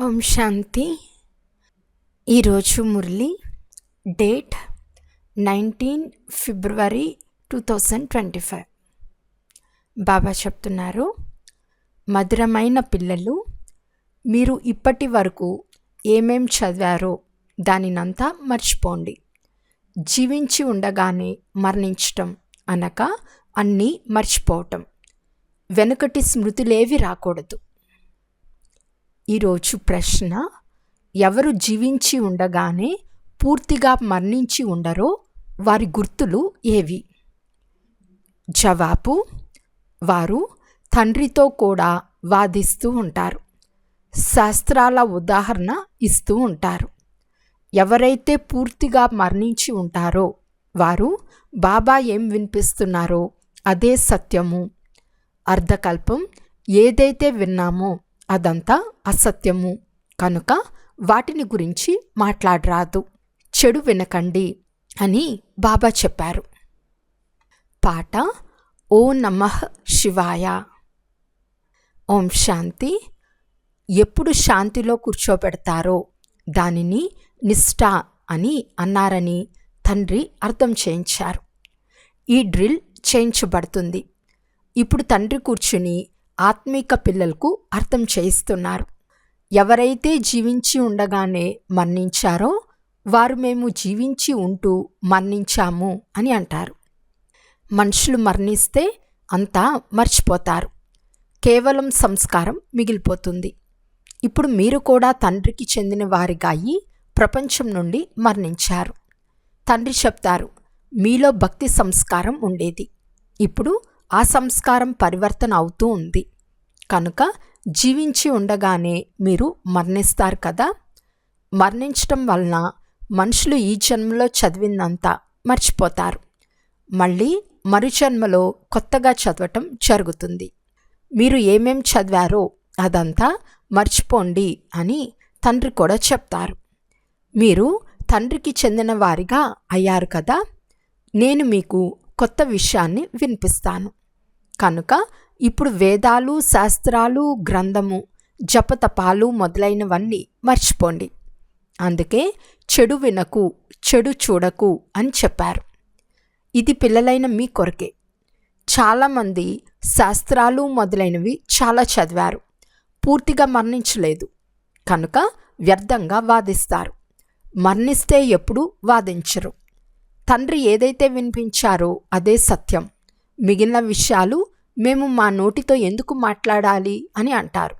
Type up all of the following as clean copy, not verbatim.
ఓం శాంతి. ఈరోజు మురళి డేట్ 19 ఫిబ్రవరి 2025. బాబా చెప్తున్నారు, మధురమైన పిల్లలు, మీరు ఇప్పటి వరకు ఏమేం చదివారో దానినంతా మర్చిపోండి. జీవించి ఉండగానే మరణించటం అనగా అన్నీ మర్చిపోవటం, వెనుకటి స్మృతులేవి రాకూడదు. ఈరోజు ప్రశ్న, ఎవరు జీవించి ఉండగానే పూర్తిగా మరణించి ఉండరో వారి గుర్తులు ఏవి? జవాబు, వారు తండ్రితో కూడా వాదిస్తూ ఉంటారు, శాస్త్రాల ఉదాహరణ ఇస్తూ ఉంటారు. ఎవరైతే పూర్తిగా మరణించి ఉంటారో వారు బాబా ఏం వినిపిస్తున్నారో అదే సత్యము. అర్ధకల్పం ఏదైతే విన్నామో అదంతా అసత్యము కనుక వాటిని గురించి మాట్లాడరాదు, చెడు వినకండి అని బాబా చెప్పారు. పాట ఓ నమః శివాయ. ఓం శాంతి. ఎప్పుడు శాంతిలో కూర్చోబెడతారో దానిని నిష్ఠ అని అన్నారని తండ్రి అర్థం చేయించారు. ఈ డ్రిల్ చేయించబడుతుంది. ఇప్పుడు తండ్రి కూర్చుని ఆత్మీక పిల్లలకు అర్థం చేయిస్తున్నారు. ఎవరైతే జీవించి ఉండగానే మరణించారో వారు మేము జీవించి ఉంటూ మరణించాము అని అంటారు. మనుషులు మరణిస్తే అంతా మర్చిపోతారు, కేవలం సంస్కారం మిగిలిపోతుంది. ఇప్పుడు మీరు కూడా తండ్రికి చెందిన వారిగా అయి ప్రపంచం నుండి మరణించారు. తండ్రి చెప్తారు, మీలో భక్తి సంస్కారం ఉండేది, ఇప్పుడు ఆ సంస్కారం పరివర్తన అవుతూ ఉంది కనుక జీవించి ఉండగానే మీరు మరణిస్తారు కదా. మరణించటం వలన మనుషులు ఈ జన్మలో చదివిందంతా మర్చిపోతారు. మళ్ళీ మరు జన్మలో కొత్తగా చదవటం జరుగుతుంది. మీరు ఏమేం చదివారో అదంతా మర్చిపోండి అని తండ్రి కూడా చెప్తారు. మీరు తండ్రికి చెందిన వారిగా అయ్యారు కదా, నేను మీకు కొత్త విషయాన్ని వినిపిస్తాను కనుక ఇప్పుడు వేదాలు, శాస్త్రాలు, గ్రంథము, జపతపాలు మొదలైనవన్నీ మర్చిపోండి. అందుకే చెడు వినకు, చెడు చూడకు అని చెప్పారు. ఇది పిల్లలైన మీ కొరకే. చాలామంది శాస్త్రాలు మొదలైనవి చాలా చదివారు, పూర్తిగా మరణించలేదు కనుక వ్యర్థంగా వాదిస్తారు. మరణిస్తే ఎప్పుడూ వాదించరు. తండ్రి ఏదైతే వినిపించారో అదే సత్యం. మిగిలిన విషయాలు మేము మా నోటితో ఎందుకు మాట్లాడాలి అని అంటారు.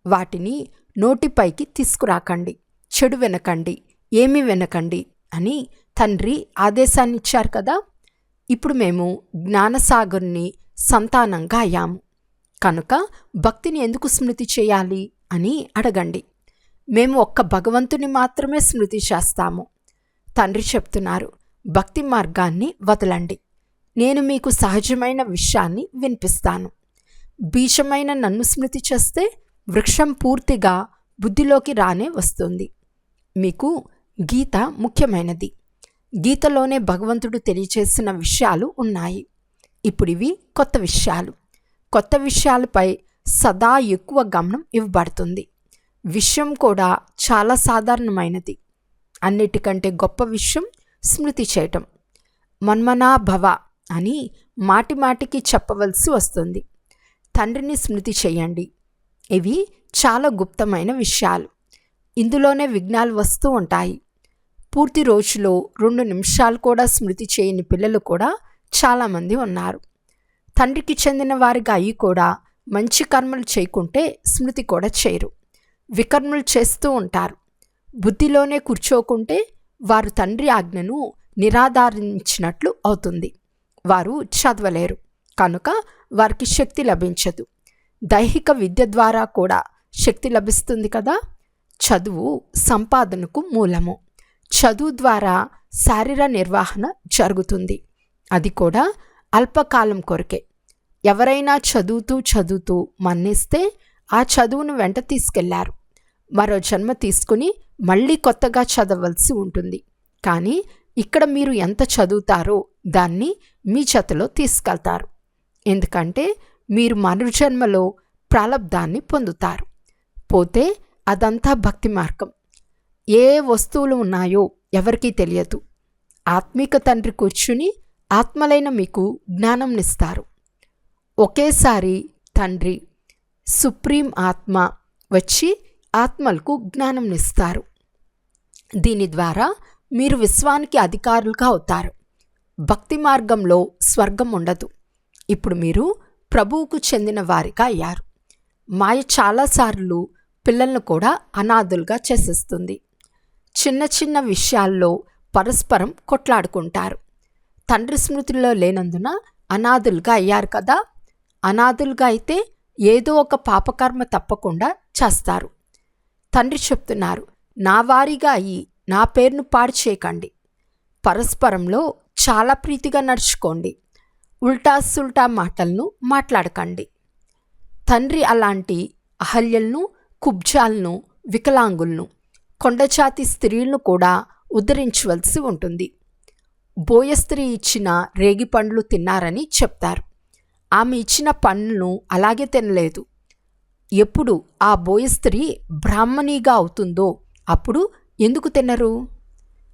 వాటిని నోటిపైకి తీసుకురాకండి, చెడు వినకండి, ఏమీ వినకండి అని తండ్రి ఆదేశాన్ని ఇచ్చారు కదా. ఇప్పుడు మేము జ్ఞానసాగర్ని సంతానంగా అయ్యాము కనుక భక్తిని ఎందుకు స్మృతి చేయాలి అని అడగండి. మేము ఒక్క భగవంతుని మాత్రమే స్మృతి చేస్తాము. తండ్రి చెప్తున్నారు, భక్తి మార్గాన్ని వదలండి, నేను మీకు సహజమైన విషయాన్ని వినిపిస్తాను. బీజమైన నన్ను స్మృతి చేస్తే వృక్షం పూర్తిగా బుద్ధిలోకి రానే వస్తుంది. మీకు గీత ముఖ్యమైనది. గీతలోనే భగవంతుడు తెలియచేసిన విషయాలు ఉన్నాయి. ఇప్పుడు ఇవి కొత్త విషయాలు. కొత్త విషయాలపై సదా ఎక్కువ గమనం ఇవ్వబడుతుంది. విషయం కూడా చాలా సాధారణమైనది. అన్నిటికంటే గొప్ప విషయం స్మృతి చేయటం. మన్మనా భవ అని మాటిమాటికి చెప్పవలసి వస్తుంది. తండ్రిని స్మృతి చేయండి. ఇవి చాలా గుప్తమైన విషయాలు. ఇందులోనే విఘ్నాలు వస్తూ ఉంటాయి. పూర్తి రోజులో 2 నిమిషాలు కూడా స్మృతి చేయని పిల్లలు కూడా చాలామంది ఉన్నారు. తండ్రికి చెందిన వారిగా అయి కూడా మంచి కర్మలు చేయకుంటే స్మృతి కూడా చేయరు, వికర్మలు చేస్తూ ఉంటారు. బుద్ధిలోనే కూర్చోకుంటే వారు తండ్రి ఆజ్ఞను నిరాధారించినట్లు అవుతుంది. వారు చదవలేరు కనుక వారికి శక్తి లభించదు. దైహిక విద్య ద్వారా కూడా శక్తి లభిస్తుంది కదా. చదువు సంపాదనకు మూలము. చదువు ద్వారా శారీర నిర్వహణ జరుగుతుంది, అది కూడా అల్పకాలం కొరకే. ఎవరైనా చదువుతూ మన్నిస్తే ఆ చదువును వెంట తీసుకెళ్లారు. మరో జన్మ తీసుకుని మళ్ళీ కొత్తగా చదవలసి ఉంటుంది. కానీ ఇక్కడ మీరు ఎంత చదువుతారో దాన్ని మీ చేతిలో తీసుకెళ్తారు. ఎందుకంటే మీరు మరుజన్మలో ప్రాలబ్ధాన్ని పొందుతారు. పోతే అదంతా భక్తి మార్గం. ఏ వస్తువులు ఉన్నాయో ఎవరికీ తెలియదు. ఆత్మిక తండ్రి కూర్చుని ఆత్మలైన మీకు జ్ఞానంనిస్తారు. ఒకేసారి తండ్రి సుప్రీం ఆత్మ వచ్చి ఆత్మలకు జ్ఞానంనిస్తారు. దీని ద్వారా మీరు విశ్వానికి అధికారులుగా అవుతారు. భక్తి మార్గంలో స్వర్గం ఉండదు. ఇప్పుడు మీరు ప్రభువుకు చెందిన వారిగా అయ్యారు. మాయ చాలాసార్లు పిల్లలను కూడా అనాథులుగా చేసేస్తుంది. చిన్న చిన్న విషయాల్లో పరస్పరం కొట్లాడుకుంటారు. తండ్రి స్మృతిలో లేనందున అనాథులుగా అయ్యారు కదా. అనాథులుగా అయితే ఏదో ఒక పాపకర్మ తప్పకుండా చేస్తారు. తండ్రి చెప్తున్నారు, నా వారిగా అయ్యి నా పేరును పాడు చేయకండి. పరస్పరంలో చాలా ప్రీతిగా నడుచుకోండి. ఉల్టా సుల్టా మాటలను మాట్లాడకండి. తండ్రి అలాంటి అహల్యలను, కుబ్జాలను, వికలాంగులను, కొండచాతి స్త్రీలను కూడా ఉద్ధరించవలసి ఉంటుంది. బోయ స్త్రీ ఇచ్చిన రేగి పండ్లు తిన్నారని చెప్తారు. ఆమె ఇచ్చిన పండ్లను అలాగే తినలేదు. ఎప్పుడు ఆ బోయ స్త్రీ బ్రాహ్మణిగా అవుతుందో అప్పుడు ఎందుకు తినరు?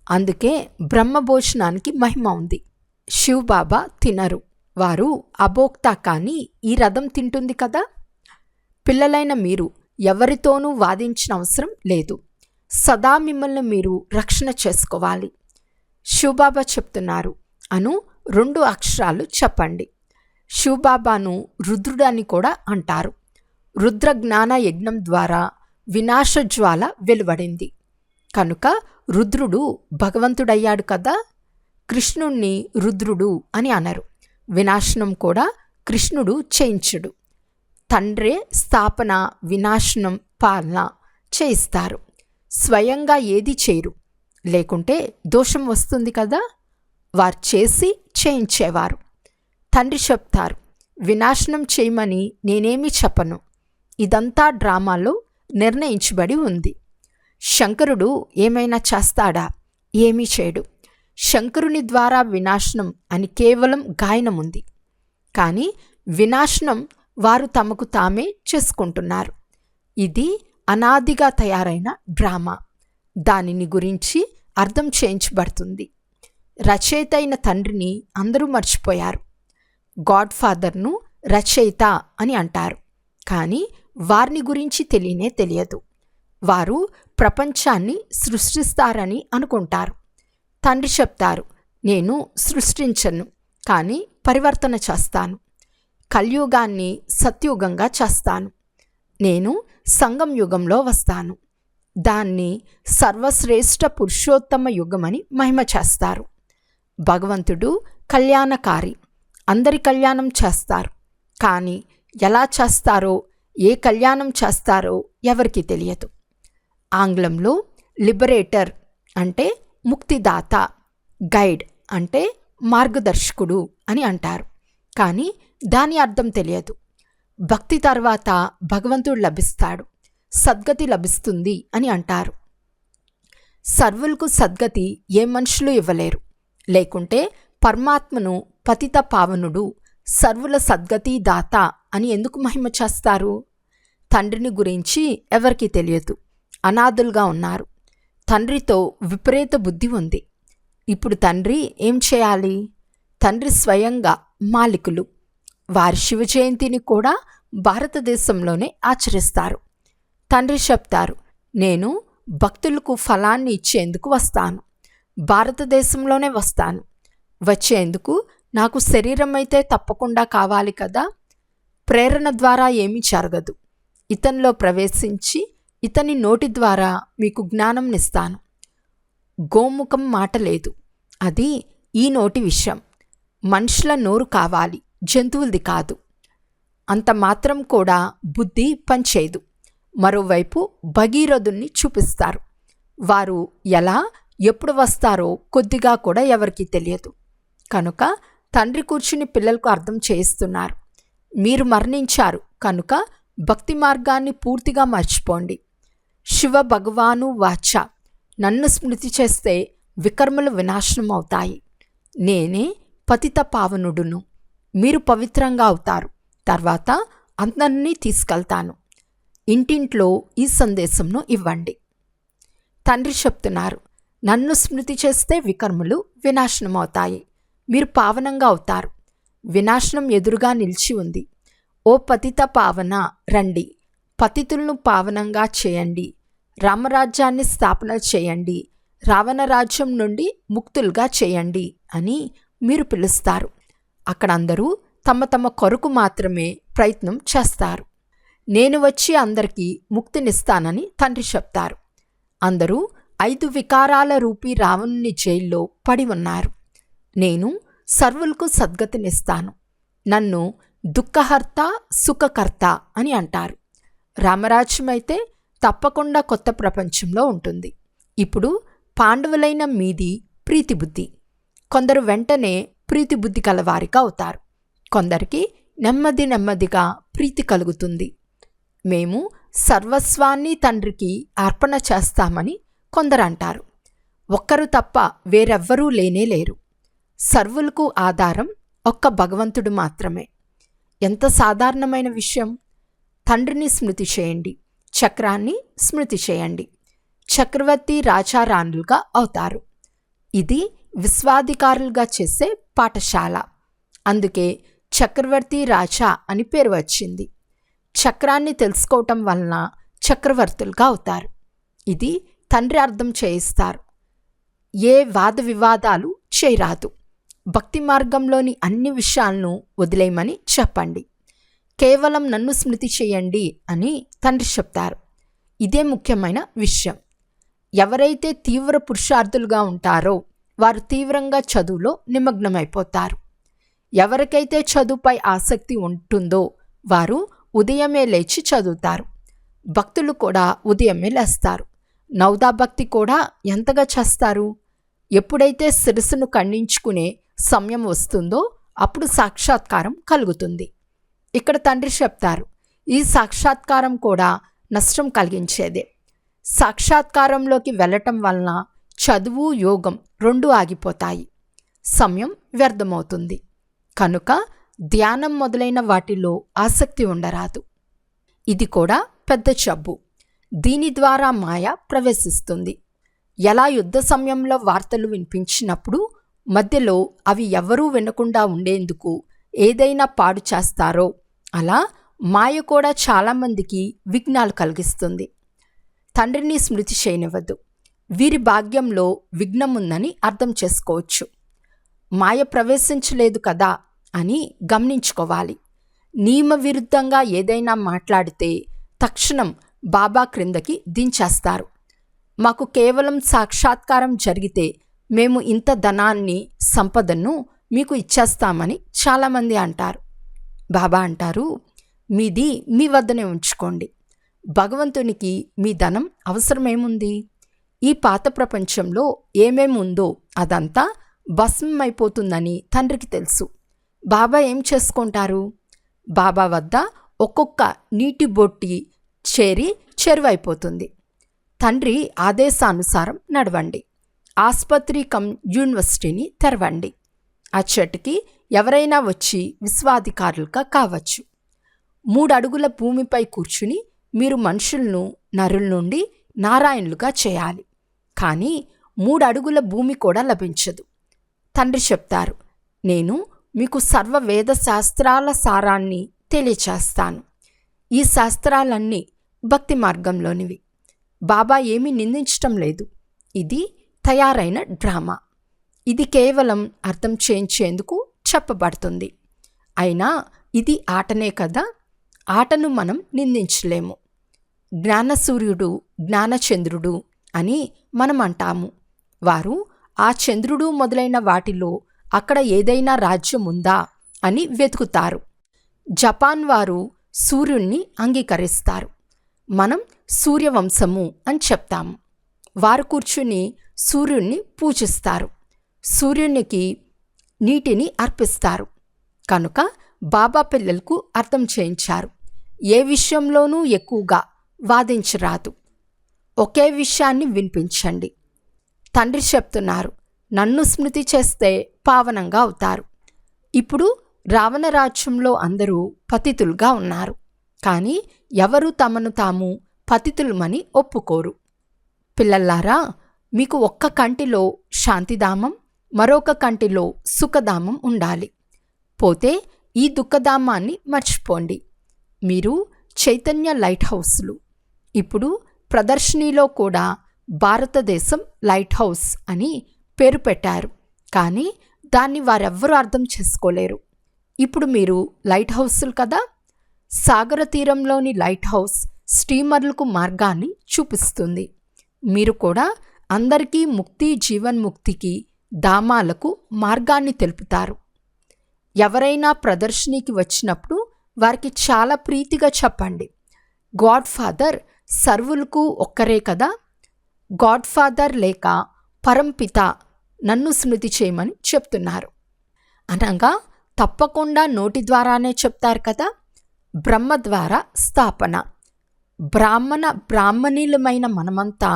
అందుకే బ్రహ్మభోజనానికి మహిమ ఉంది. శివబాబా తినరు, వారు అభోక్తా, కానీ ఈ రథం తింటుంది కదా. పిల్లలైన మీరు ఎవరితోనూ వాదించిన అవసరం లేదు. సదా మిమ్మల్ని మీరు రక్షణ చేసుకోవాలి. శివబాబా చెప్తున్నారు అను 2 అక్షరాలు చెప్పండి. శివబాబాను రుద్రుడు అని కూడా అంటారు. రుద్ర జ్ఞాన యజ్ఞం ద్వారా వినాశజ్వాల వెలువడింది కనుక రుద్రుడు భగవంతుడయ్యాడు కదా. కృష్ణుణ్ణి రుద్రుడు అని అనరు. వినాశనం కూడా కృష్ణుడు చేయించుడు. తండ్రే స్థాపన, వినాశనం, పాలన చేయిస్తారు. స్వయంగా ఏది చేయరు, లేకుంటే దోషం వస్తుంది కదా. వారు చేసి చేయించేవారు. తండ్రి చెప్తారు, వినాశనం చేయమని నేనేమీ చెప్పను. ఇదంతా డ్రామాలో నిర్ణయించబడి ఉంది. శంకరుడు ఏమైనా చేస్తాడా? ఏమీ చేయడు. శంకరుని ద్వారా వినాశనం అని కేవలం గాయనం ఉంది. కానీ వినాశనం వారు తమకు తామే చేసుకుంటున్నారు. ఇది అనాదిగా తయారైన డ్రామా. దానిని గురించి అర్థం చేయించబడుతుంది. రచయిత అయిన తండ్రిని అందరూ మర్చిపోయారు. గాడ్ ఫాదర్ను రచయిత అని అంటారు, కానీ వారిని గురించి తెలియనే తెలియదు. వారు ప్రపంచాన్ని సృష్టిస్తారని అనుకుంటారు. తండ్రి చెప్తారు, నేను సృష్టించను, కానీ పరివర్తన చేస్తాను. కలియుగాన్ని సత్యుగంగా చేస్తాను. నేను సంగం యుగంలో వస్తాను. దాన్ని సర్వశ్రేష్ఠ పురుషోత్తమ యుగమని మహిమ చేస్తారు. భగవంతుడు కళ్యాణకారి, అందరి కళ్యాణం చేస్తారు. కానీ ఎలా చేస్తారో, ఏ కళ్యాణం చేస్తారో ఎవరికీ తెలియదు. ఆంగ్లంలో లిబరేటర్ అంటే ముక్తిదాత, గైడ్ అంటే మార్గదర్శకుడు అని అంటారు, కానీ దాని అర్థం తెలియదు. భక్తి తర్వాత భగవంతుడు లభిస్తాడు, సద్గతి లభిస్తుంది అని అంటారు. సర్వులకు సద్గతి ఏ మనుషులు ఇవ్వలేరు. లేకుంటే పరమాత్మను పతిత పావనుడు, సర్వుల సద్గతి దాత అని ఎందుకు మహిమ చేస్తారు? తండ్రిని గురించి ఎవరికీ తెలియదు. అనాథులుగా ఉన్నారు. తండ్రితో విపరీత బుద్ధి ఉంది. ఇప్పుడు తండ్రి ఏం చేయాలి? తండ్రి స్వయంగా మాలికులు. వారి శివ జయంతిని కూడా భారతదేశంలోనే ఆచరిస్తారు. తండ్రి చెప్తారు, నేను భక్తులకు ఫలాన్ని ఇచ్చేందుకు వస్తాను. భారతదేశంలోనే వస్తాను. వచ్చేందుకు నాకు శరీరం అయితే తప్పకుండా కావాలి కదా. ప్రేరణ ద్వారా ఏమీ జరగదు. ఇతనిలో ప్రవేశించి ఇతని నోటి ద్వారా మీకు జ్ఞానంనిస్తాను. గోముఖం మాట లేదు, అది ఈ నోటి విషయం. మనుషుల నోరు కావాలి, జంతువులది కాదు. అంత మాత్రం కూడా బుద్ధి పనిచేయదు. మరోవైపు భగీరథుణ్ణి చూపిస్తారు. వారు ఎలా, ఎప్పుడు వస్తారో కొద్దిగా కూడా ఎవరికీ తెలియదు. కనుక తండ్రి కూర్చుని పిల్లలకు అర్థం చేయిస్తున్నారు. మీరు మరణించారు కనుక భక్తి మార్గాన్ని పూర్తిగా మర్చిపోండి. శివ భగవాను వాచ, నన్ను స్మృతి చేస్తే వికర్మలు వినాశనం అవుతాయి. నేనే పతిత పావనుడును. మీరు పవిత్రంగా అవుతారు. తర్వాత అందరినీ తీసుకెళ్తాను. ఇంటింట్లో ఈ సందేశంను ఇవ్వండి. తండ్రి చెప్తున్నారు, నన్ను స్మృతి చేస్తే వికర్ములు వినాశనమవుతాయి, మీరు పావనంగా అవుతారు. వినాశనం ఎదురుగా నిలిచి ఉంది. ఓ పతిత పావన రండి, పతితులను పావనంగా చేయండి, రామరాజ్యాన్ని స్థాపన చేయండి, రావణ రాజ్యం నుండి ముక్తులుగా చేయండి అని మీరు పిలుస్తారు. అక్కడ అందరూ తమ తమ కొరకు మాత్రమే ప్రయత్నం చేస్తారు. నేను వచ్చి అందరికీ ముక్తినిస్తానని తండ్రి చెప్తారు. అందరూ 5 వికారాల రూపీ రావణుని జైల్లో పడి ఉన్నారు. నేను సర్వులకు సద్గతినిస్తాను. నన్ను దుఃఖహర్త సుఖకర్త అని అంటారు. రామరాజ్యం అయితే తప్పకుండా కొత్త ప్రపంచంలో ఉంటుంది. ఇప్పుడు పాండవులైన మీది ప్రీతిబుద్ధి. కొందరు వెంటనే ప్రీతిబుద్ధి కలవారిగా అవుతారు. కొందరికి నెమ్మదిగా ప్రీతి కలుగుతుంది. మేము సర్వస్వాన్ని తండ్రికి అర్పణ చేస్తామని కొందరు అంటారు. ఒక్కరు తప్ప వేరెవ్వరూ లేరు. సర్వులకు ఆధారం ఒక్క భగవంతుడు మాత్రమే. ఎంత సాధారణమైన విషయం. తండ్రిని స్మృతి చేయండి, చక్రాన్ని స్మృతి చేయండి, చక్రవర్తి రాజారాణులుగా అవుతారు. ఇది విశ్వాధికారులుగా చేసే పాఠశాల. అందుకే చక్రవర్తి రాజా అని పేరు వచ్చింది. చక్రాన్ని తెలుసుకోవటం వలన చక్రవర్తులుగా అవుతారు. ఇది తండ్రి అర్థం చేయిస్తారు. ఏ వాద వివాదాలు చేయరాదు. భక్తి మార్గంలోని అన్ని విషయాలను వదిలేయమని చెప్పండి. కేవలం నన్ను స్మృతి చేయండి అని తండ్రి చెప్తారు. ఇదే ముఖ్యమైన విషయం. ఎవరైతే తీవ్ర పురుషార్థులుగా ఉంటారో వారు తీవ్రంగా చదువులో నిమగ్నమైపోతారు. ఎవరికైతే చదువుపై ఆసక్తి ఉంటుందో వారు ఉదయమే లేచి చదువుతారు. భక్తులు కూడా ఉదయమే లేస్తారు. నౌదా భక్తి కూడా ఎంతగా చేస్తారు. ఎప్పుడైతే శిరస్సును ఖండించుకునే సమయం వస్తుందో అప్పుడు సాక్షాత్కారం కలుగుతుంది. ఇక్కడ తండ్రి చెప్తారు, ఈ సాక్షాత్కారం కూడా నష్టం కలిగించేదే. సాక్షాత్కారంలోకి వెళ్ళటం వలన చదువు యోగం రెండూ ఆగిపోతాయి. సమయం వ్యర్థమవుతుంది. కనుక ధ్యానం మొదలైన వాటిలో ఆసక్తి ఉండరాదు. ఇది కూడా పెద్ద జబ్బు. దీని ద్వారా మాయ ప్రవేశిస్తుంది. ఎలా యుద్ధ సమయంలో వార్తలు వినిపించినప్పుడు మధ్యలో అవి ఎవరూ వినకుండా ఉండేందుకు ఏదైనా పాడు చేస్తారో అలా మాయ కూడా చాలామందికి విఘ్నాలు కలిగిస్తుంది. తండ్రిని స్మృతి చేయనివ్వదు. వీరి భాగ్యంలో విఘ్నం ఉందని అర్థం చేసుకోవచ్చు. మాయ ప్రవేశించలేదు కదా అని గమనించుకోవాలి. నియమ విరుద్ధంగా ఏదైనా మాట్లాడితే తక్షణం బాబా క్రిందకి దించేస్తారు. మాకు కేవలం సాక్షాత్కారం జరిగితే మేము ఇంత ధనాన్ని సంపదను మీకు ఇచ్చేస్తామని చాలామంది అంటారు. బాబా అంటారు, మీది మీ వద్దనే ఉంచుకోండి. భగవంతునికి మీ ధనం అవసరమేముంది? ఈ పాత ప్రపంచంలో ఏమేమి ఉందో అదంతా భస్మమైపోతుందని తండ్రికి తెలుసు. బాబా ఏం చేసుకుంటారు? బాబా వద్ద ఒక్కొక్క నీటి బొట్టి చేరి చెరువైపోతుంది. తండ్రి ఆదేశానుసారం నడవండి. ఆస్పత్రి యూనివర్సిటీని తెరవండి. అచ్చటికి ఎవరైనా వచ్చి విశ్వాధికారులుగా కావచ్చు. 3 అడుగుల భూమిపై కూర్చుని మీరు మనుషులను నరుల నుండి నారాయణులుగా చేయాలి. కానీ 3 అడుగుల భూమి కూడా లభించదు. తండ్రి చెప్తారు, నేను మీకు సర్వ వేద శాస్త్రాల సారాన్ని తెలియచేస్తాను. ఈ శాస్త్రాలన్నీ భక్తి మార్గంలోనివి. బాబా ఏమీ నిందించటం లేదు. ఇది తయారైన డ్రామా. ఇది కేవలం అర్థం చేయించేందుకు చెప్పబడుతుంది. అయినా ఇది ఆటనే కదా. ఆటను మనం నిందించలేము. జ్ఞానసూర్యుడు జ్ఞానచంద్రుడు అని మనం అంటాము. వారు ఆ చంద్రుడు మొదలైన వాటిలో అక్కడ ఏదైనా రాజ్యం ఉందా అని వెతుకుతారు. జపాన్ వారు సూర్యుణ్ణి అంగీకరిస్తారు. మనం సూర్యవంశము అని చెప్తాము. వారు కూర్చుని సూర్యుణ్ణి పూజిస్తారు. సూర్యునికి నీటిని అర్పిస్తారు. కనుక బాబా పిల్లలకు అర్థం చేయించారు, ఏ విషయంలోనూ ఎక్కువగా వాదించరాదు. ఒకే విషయాన్ని వినిపించండి. తండ్రి చెప్తున్నారు, నన్ను స్మృతి చేస్తే పావనంగా అవుతారు. ఇప్పుడు రావణ రాజ్యంలో అందరూ పతితులుగా ఉన్నారు. కానీ ఎవరు తమను తాము పతితులమని ఒప్పుకోరు. పిల్లల్లారా, మీకు ఒక్క కంటిలో శాంతిధామం, మరొక కంటిలో సుఖధామం ఉండాలి. పోతే ఈ దుఃఖధామాన్ని మర్చిపోండి. మీరు చైతన్య లైట్ హౌస్లు. ఇప్పుడు ప్రదర్శనీలో కూడా భారతదేశం లైట్ హౌస్ అని పేరు పెట్టారు, కానీ దాన్ని వారెవ్వరూ అర్థం చేసుకోలేరు. ఇప్పుడు మీరు లైట్ హౌస్లు కదా. సాగర తీరంలోని లైట్ హౌస్ స్టీమర్లకు మార్గాన్ని చూపిస్తుంది. మీరు కూడా అందరికీ ముక్తి, జీవన్ముక్తికి ధామాలకు మార్గాన్ని తెలుపుతారు. ఎవరైనా ప్రదర్శనీకి వచ్చినప్పుడు వారికి చాలా ప్రీతిగా చెప్పండి, గాడ్ ఫాదర్ సర్వులకు ఒక్కరే కదా. గాడ్ ఫాదర్ లేక పరంపిత నన్ను స్మృతి చేయమని చెప్తున్నారు అనగా తప్పకుండా నోటి ద్వారానే చెప్తారు కదా. బ్రహ్మ ద్వారా స్థాపన. బ్రాహ్మణీలమైన మనమంతా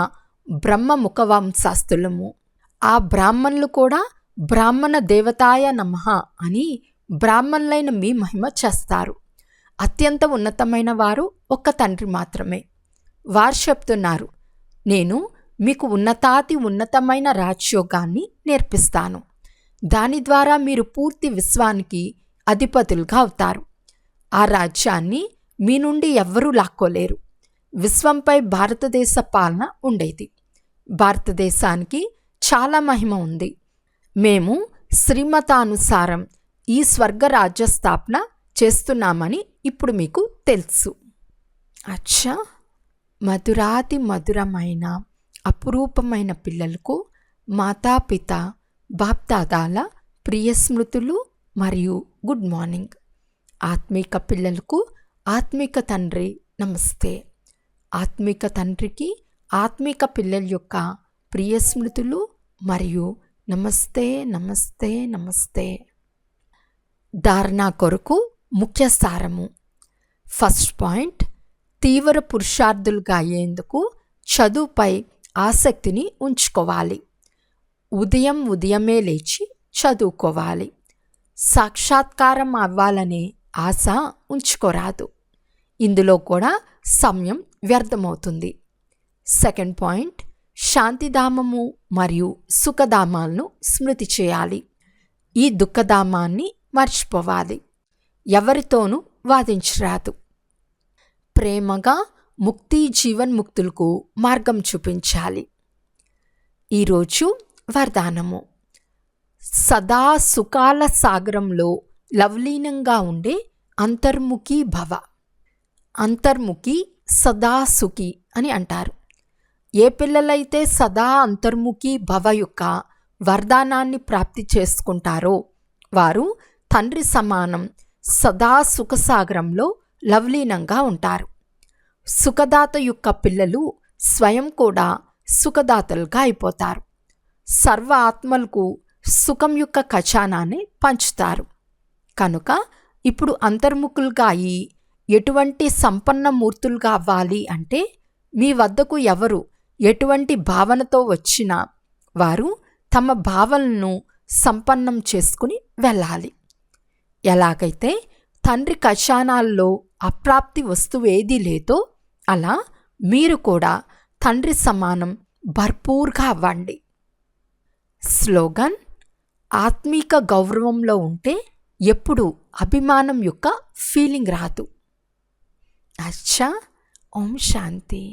బ్రహ్మ ముఖవంశాస్తులము. ఆ బ్రాహ్మణులు కూడా బ్రాహ్మణ దేవతాయ నమః అని బ్రాహ్మణులైన మీ మహిమ చేస్తారు. అత్యంత ఉన్నతమైన వారు ఒక్క తండ్రి మాత్రమే. వారు చెప్తున్నారు, నేను మీకు ఉన్నతాతి ఉన్నతమైన రాజయోగాన్ని నేర్పిస్తాను. దాని ద్వారా మీరు పూర్తి విశ్వానికి అధిపతులుగా అవుతారు. ఆ రాజ్యాన్ని మీ నుండి ఎవ్వరూ లాక్కోలేరు. విశ్వంపై భారతదేశ పాలన ఉండేది. భారతదేశానికి చాలా మహిమ ఉంది. మేము శ్రీమతానుసారం ఈ స్వర్గరాజ్య స్థాపన చేస్తున్నామని ఇప్పుడు మీకు తెలుసు. అచ్చా, మధురాతి మధురమైన అపురూపమైన పిల్లలకు మాతాపిత బాప్దాదాల ప్రియ స్మృతులు మరియు గుడ్ మార్నింగ్. ఆత్మీక పిల్లలకు ఆత్మిక తండ్రి నమస్తే. ఆత్మిక తండ్రికి ఆత్మిక పిల్లల యొక్క ప్రియ స్మృతులు మరియు నమస్తే నమస్తే నమస్తే. ధారణ కొరకు ముఖ్య సారము. ఫస్ట్ పాయింట్, తీవ్ర పురుషార్థులుగా అయ్యేందుకు చదువుపై ఆసక్తిని ఉంచుకోవాలి. ఉదయమే లేచి చదువుకోవాలి. సాక్షాత్కారం అవ్వాలనే ఆశ ఉంచుకోరాదు. ఇందులో కూడా సమయం వ్యర్థమవుతుంది. సెకండ్ పాయింట్, శాంతిధామము మరియు సుఖధామాలను స్మృతి చేయాలి. ఈ దుఃఖధామాన్ని మర్చిపోవాలి. ఎవరితోనూ వాదించరాదు. ప్రేమగా ముక్తి, జీవన్ముక్తులకు మార్గం చూపించాలి. ఈరోజు వరదానము. సదా సుఖాల సాగరంలో లవలీనంగా ఉండే అంతర్ముఖి భవ. అంతర్ముఖి సదా సుఖి అని అంటారు. ఏ పిల్లలైతే సదా అంతర్ముఖి భవ యొక్క వరదానాన్ని ప్రాప్తి చేసుకుంటారో వారు తండ్రి సమానం సదా సుఖసాగరంలో లవలీనంగా ఉంటారు. సుఖదాత యొక్క పిల్లలు స్వయం కూడా సుఖదాతలుగా అయిపోతారు. సర్వ ఆత్మలకు సుఖం యొక్క ఖజానాన్ని పంచుతారు. కనుక ఇప్పుడు అంతర్ముఖులుగా అయి ఎటువంటి సంపన్న మూర్తులుగా అవ్వాలి అంటే మీ వద్దకు ఎవరు ఎటువంటి భావనతో వచ్చినా వారు తమ భావనలను సంపన్నం చేసుకుని వెళ్ళాలి. ఎలాగైతే తండ్రి ఖజానాల్లో అప్రాప్తి వస్తువు ఏదీ లేదో అలా మీరు కూడా తండ్రి సమానం భర్పూర్గా అవ్వండి. స్లోగన్: ఆత్మీక గౌరవంలో ఉంటే ఎప్పుడు అభిమానం యొక్క ఫీలింగ్ రాదు. అచ్చా, ఓం శాంతి.